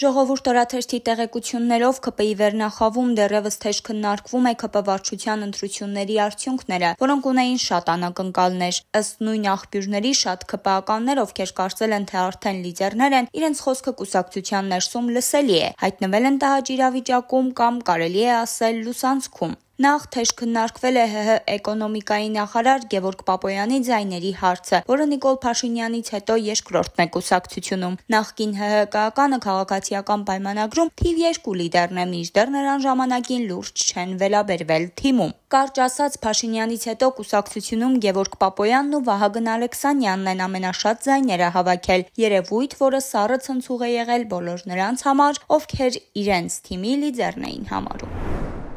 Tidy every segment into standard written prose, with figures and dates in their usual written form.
Ժողովուրդ օրաթերթի տեղեկություններով ՔՊ-ի վերնախավում դեռևս թեժ քննարկվում է ՔՊ վարչության ընտրությունների արդյունքները, որոնք ունեին շատ անակնկալներ։ Ըստ նույն աղբյուրների շատ ՔՊ-ականներ, ովքեր կարծել են, թե արդեն լիդերներ են, իրենց խոսքը կուսակցության ներսում լսելի է, հայտնվել են տհաճ իրավիճակում կամ կարելի է ասել լուսանցքում։ Նախ թեժ քննարկվել է ՀՀ էկոնոմիկայի նախարար Գևորգ Պապոյանի ձայների հարցը, որը Նիկոլ Փաշինյանից հետո երկրորդն է կուսակցությունում։ Նախկին ՀՀԿ-ականը քաղաքացիական պայմանագրում թիվ 2 լիդերն է, մինչդեռ նրան ժամանակին լուրջ չեն վերաբերվել թիմում։ Կարճ ասած, Փաշինյանից հետո կուսակցությունում Գևորգ Պապոյանն ու Վահագն Ալեքսանյանն են ամենաշատ ձայները հավաքել։ Երևույթ, որը սառը ցնցուղ է եղել բոլոր նրանց համար, ովքեր իրենց թիմի լիդերն էին համարում։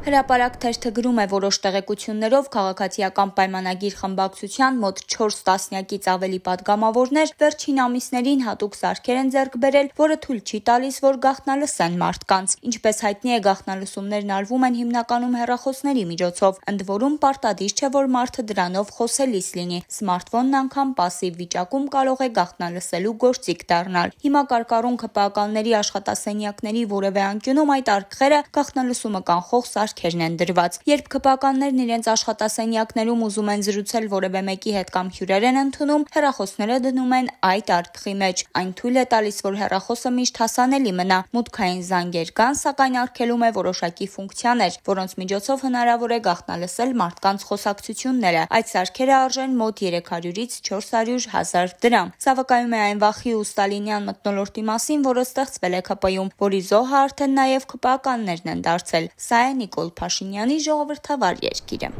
Հրապարակ թերթը գրում է որոշ տեղեկություններով քաղաքացիական պայմանագիր խմբակցության մոտ 4 տասնյակից ավելի падգամավորներ վերջին ամիսներին հատուկ սարքեր են ձեռք բերել, որը թույլ չի տալիս, որ գաղտնալսեն մարդկանց։ Ինչպես հայտնի է, գաղտնալսումներն արվում են հիմնականում հեռախոսների միջոցով, ընդ որում պարտադիր չէ, որ մարդը դրանով խոսելիս լինի։ Սմարթֆոնն անգամ պասիվ վիճակում կարող է գաղտնալսելու գործիք դառնալ։ Հիմա կարկառուն ՔՊ-ականների աշխատասենյակների որևէ անկյունում այդ արկղերը գաղտնալսումը կանխող սարքերն են դրված։ Երբ ՔՊ-ականներն իրենց աշխատասենյակներում ուզում են զրուցել որևէ մեկի հետ կամ հյուրեր են ընդունում, հեռախոսները դնում են այդ արկղի մեջ։ Այն թույլ է տալիս, որ հեռախոսը միշտ հասանելի մնա։ Մուտքային զանգեր կան, սակայն արգելում է որոշակի ֆունկցիաներ, որոնց միջոցով հնարավոր է գաղտնալսել մարդկանց խոսակցությունները։ Այդ սարքերը արժեն մոտ 300-ից 400 հազար դրամ։ Սա վկայում է այն վախի ու ստալինյան մթնոլորտի մասին, որը ստեղծվել է ՔՊ-ում, որի զոհը արդեն նաև ՔՊ-ականներն են դարձել։ Սա է Նիկոլ Փաշինյանի ժողովրդավար երկիրը։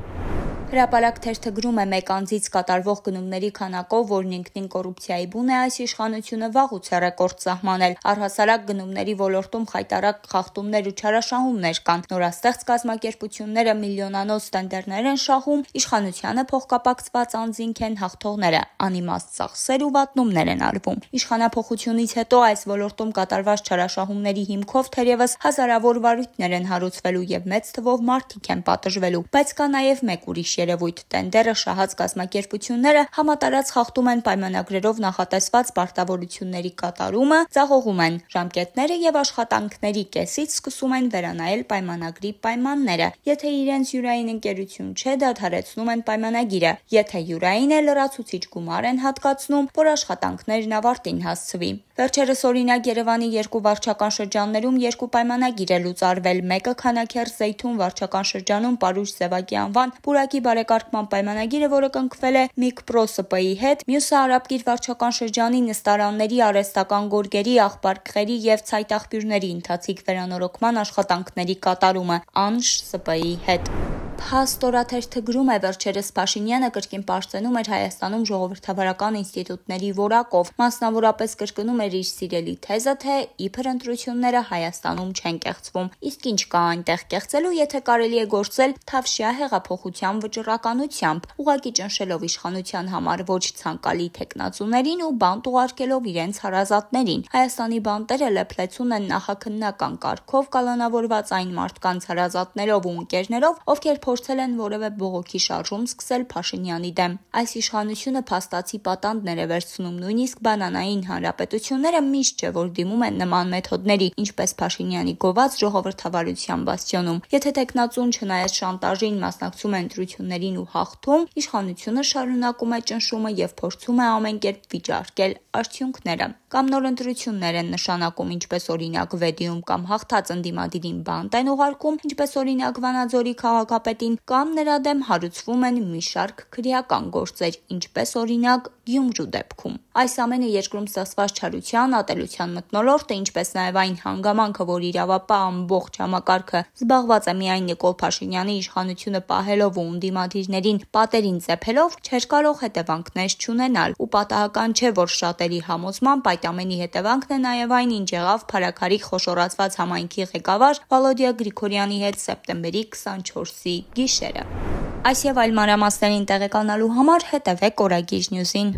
Հրապարակ թերթը գրում է մեկ անձից կատարվող գնումների քանակով, որն ինքնին կոռուպցիայի բուն է, այս իշխանությունը վաղուց է ռեկորդ սահմանել։ Առհասարակ գնումների ոլորտում խայտառակ խախտումներ ու չարաշահումներ կան։ Նորաստեղծ կազմակերպությունները միլիոնանոց տենդերներ են շահում, իշխանությանը փոխկապակցված անձինք են հաղթողները, անիմաստ ծախսեր ու վատնումներ են արվում։ Իշխանափոխությունից հետո այս ոլորտում կատարված չարաշահումների հիմքով թերևս հազարավոր վարույթներ են հարուցվելու եւ մեծ թվով մարդիկ են պատժվելու, բայց կա նաեւ մեկ ուրիշ երևույթ՝ տենդերը շահած կազմակերպությունները համատարած խախտում են պայմանագրերով նախատեսված պարտավորությունների կատարումը, ձախողում են ժամկետները եւ աշխատանքների կեսից սկսում են վերանայել պայմանագրի պայմանները։ Եթե իրենց յուրային ընկերություն չէ, դադարեցնում են պայմանագիրը։ Եթե յուրային է, լրացուցիչ գումար են հատկացնում, որ աշխատանքներն ավարտին հասցվի։ Վերջերս օրինակ Երևանի 2 վարչական շրջաններում 2 պայմանագիր է լուծարվել։ Մեկը Քանաքեռ-Զեյթուն վարչական շրջանում Պարուշ Սևակի անվան պուրակի բարեկարգման պայմանագիրը, որը կնքվել է Միկպրո ՍՊ-ի հետ, մյուսը Արաբկիր վարչական շրջանի նստարանների, արհեստական գորգերի, աղբարկղերի եւ ցայտաղբյուրների ընթացիկ վերանորոգման աշխատանքների կատարումը Անշ ՍՊ-ի հետ։ Փաստ օրաթերթը գրում է վերջերս Փաշինյանը կրկին պարծենում էր Հայաստանում ժողովրդավարական ինստիտուտների որակով, մասնավորապես կրկնում էր իր սիրելի թեզը, թե իբր ընտրությունները Հայաստանում չեն կեղծվում։ Իսկ ինչ կա այնտեղ կեղծելու, եթե կարելի է գործել թավշյա հեղափոխության վճռականությամբ, ուղղակի ճնշելով իշխանության համար ոչ ցանկալի թեկնածուներին ու բանտ ուղարկելով իրենց հարազատներին։ Հայաստանի բանտերը լեփլեցուն են նախաքննական կարգով կալանավորված այն մարդկանց հարազատներով ու ընկերներով, ովքեր փորձել են որևէ բողոքի շարժում սկսել Փաշինյանի դեմ։ Այս իշխանությունը փաստացի պատանդներ է վերցնում, նույնիսկ բանանային հանրապետությունները միշտ չէ, որ դիմում են նման մեթոդների, ինչպես Փաշինյանի գոված ժողովրդավարության բաստիոնում։ Եթե տեխնացուն չնայած շանտաժին մասնակցում է ընտրություններին ու հաղթում, իշխանությունը շարունակում է ճնշումը եւ փորձում է ամեն կերպ վիճարկել արդյունքները։ Կամ նոր ընտրություններ են նշանակում, ինչպես օրինակ Վեդիում, կամ հաղթած ընդդիմադիրին բանտ են ուղարկում, ինչպես օրինակ Վանաձորի քաղաքապետին, կամ նրա դեմ հարուցվում են մի շարք քրեական գործեր, ինչպես օրինակ Գյումրու դեպքում։ Այս ամենը երկրում ստեղծված չարության, ատելության մթնոլորտը, ինչպես նաև այն հանգամանքը, որ իրավապահ ամբողջ համակարգը զբաղված է միայն Նիկոլ Փաշինյանի իշխանությունը պահելով ու ընդդիմադիրներին պատերին ծեփելով, չէր կարող հետևանքներ չունենալ։ Ու պատահական չէ, որ շատերի համոզմամբ այդ ամենի հետևանքն է նաև այն, ինչ եղավ Փարաքարիկ խոշորացված համայնքի ղեկավար Վալոդիա Գրիգորյանի հետ սեպտեմբերի 24-ի գիշերը։ Այս եւ այլ մանրամասներին տեղեկանալու համար հետևեք Օրագիր Նյուզին։